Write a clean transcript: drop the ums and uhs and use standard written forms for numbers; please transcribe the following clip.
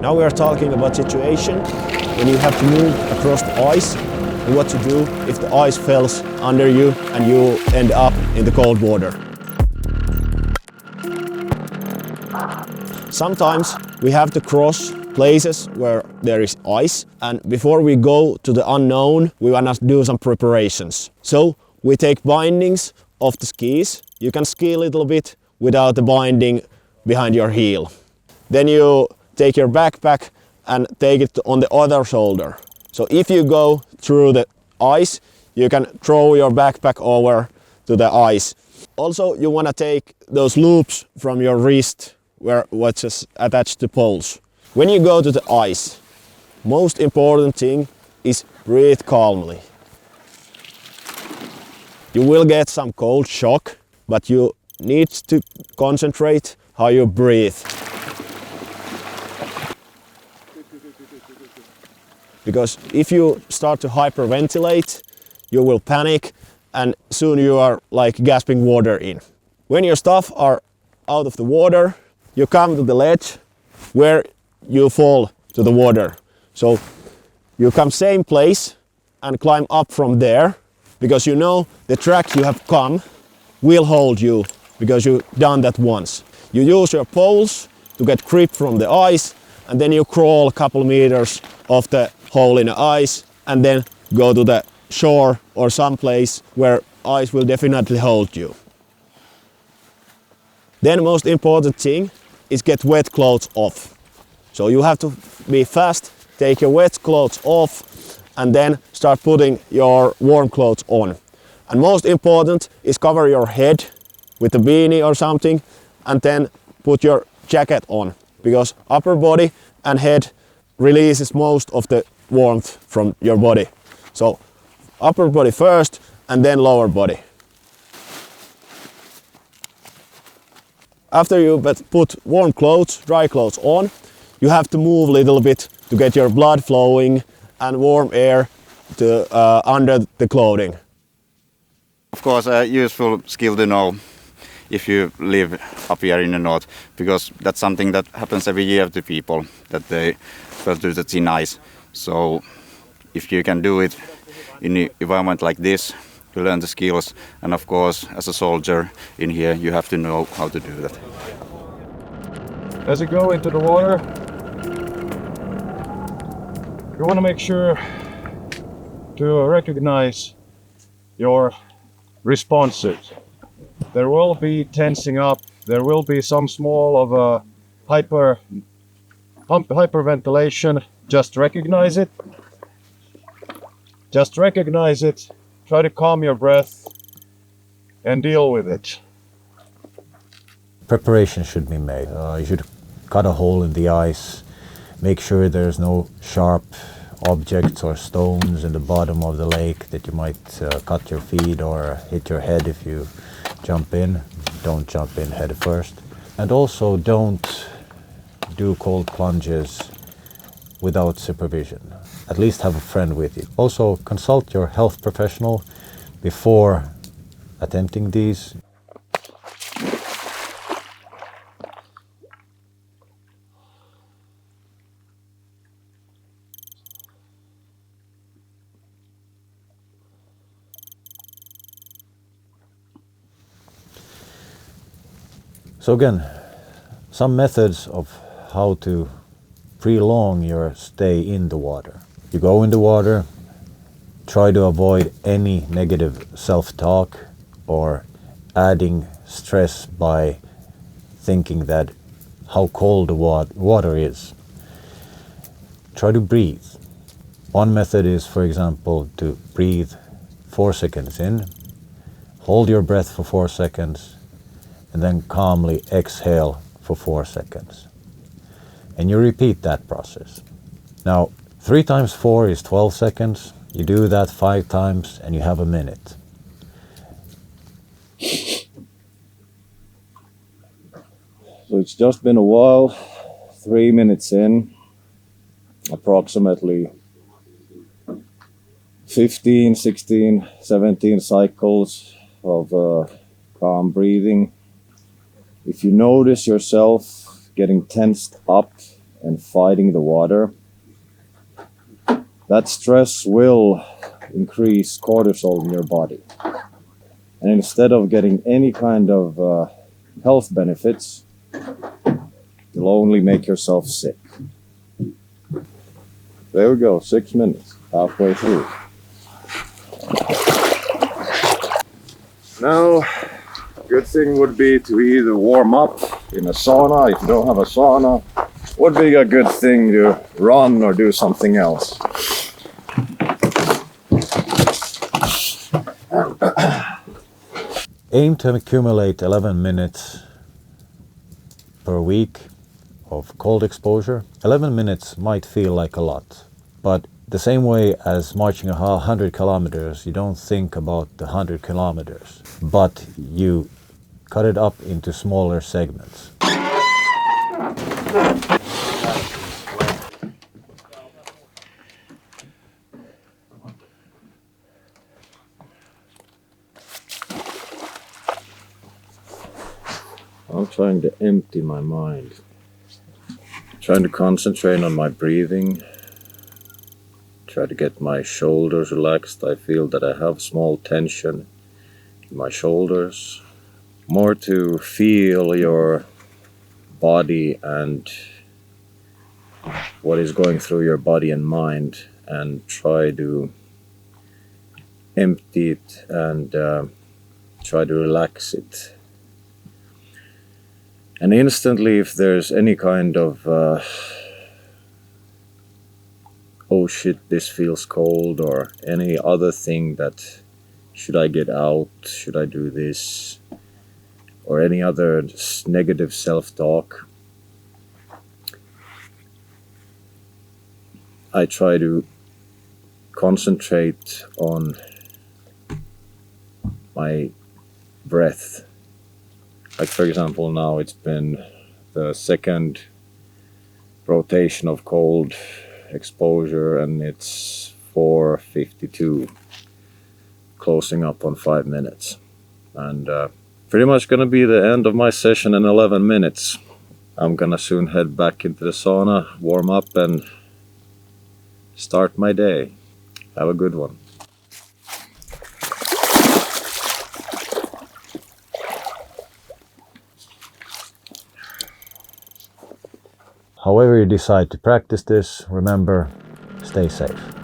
Now we are talking about situation when you have to move across the ice and what to do if the ice falls under you and you end up in the cold water. Sometimes we have to cross places where there is ice, and before we go to the unknown, we want to do some preparations. So we take bindings of the skis. You can ski a little bit without the binding behind your heel. Then you take your backpack and take it on the other shoulder. So if you go through the ice, you can throw your backpack over to the ice. Also, you want to take those loops from your wrist which is attached to poles. When you go to the ice, most important thing is breathe calmly. You will get some cold shock, but you need to concentrate how you breathe. Because if you start to hyperventilate, you will panic and soon you are like gasping water in. When your stuff are out of the water, you come to the ledge where you fall to the water. So you come same place and climb up from there, because you know the track you have come will hold you because you've done that once. You use your poles to get grip from the ice, and then you crawl a couple meters off the hole in the ice and then go to the shore or some place where ice will definitely hold you. Then most important thing is get wet clothes off. So you have to be fast, take your wet clothes off and then start putting your warm clothes on. And most important is cover your head with a beanie or something and then put your jacket on, because upper body and head releases most of the warmth from your body. So upper body first and then lower body. After you put warm clothes, dry clothes on, you have to move a little bit to get your blood flowing and warm air to, under the clothing. Of course, a useful skill to know if you live up here in the north, because that's something that happens every year to people, that they fell through the thin ice. So if you can do it in an environment like this, you learn the skills, and of course, as a soldier in here, you have to know how to do that. As you go into the water, you want to make sure to recognize your responses. There will be tensing up, there will be some small of a hyperventilation. Just recognize it. Just recognize it, try to calm your breath and deal with it. Preparation should be made. You should cut a hole in the ice, make sure there's no sharp objects or stones in the bottom of the lake that you might cut your feet or hit your head if you jump in. Don't jump in head first. And also don't do cold plunges without supervision. At least have a friend with you. Also consult your health professional before attempting these. So again, some methods of how to prolong your stay in the water. You go in the water, try to avoid any negative self-talk or adding stress by thinking that how cold the water is. Try to breathe. One method is, for example, to breathe 4 seconds in, hold your breath for 4 seconds, and then calmly exhale for 4 seconds. And you repeat that process. Now, 3 times 4 is 12 seconds. You do that 5 times and you have a minute. So it's just been a while, 3 minutes in, approximately 15, 16, 17 cycles of calm breathing. If you notice yourself getting tensed up and fighting the water, that stress will increase cortisol in your body. And instead of getting any kind of health benefits, you'll only make yourself sick. There we go, 6 minutes, halfway through. Now, good thing would be to either warm up in a sauna. If you don't have a sauna, would be a good thing to run or do something else. Aim to accumulate 11 minutes per week of cold exposure. 11 minutes might feel like a lot, but the same way as marching 100 kilometers, you don't think about the 100 kilometers, but you cut it up into smaller segments. I'm trying to empty my mind. Trying to concentrate on my breathing. Try to get my shoulders relaxed. I feel that I have small tension in my shoulders. More to feel your body and what is going through your body and mind, and try to empty it and try to relax it. And instantly, if there's any kind of oh shit, this feels cold, or any other thing that should I get out, should I do this, or any other negative self-talk, I try to concentrate on my breath. Like for example, now it's been the second rotation of cold exposure and it's 4:52, closing up on 5 minutes, and pretty much gonna be the end of my session in 11 minutes. I'm gonna soon head back into the sauna, warm up and start my day. Have a good one. However you decide to practice this, remember, stay safe.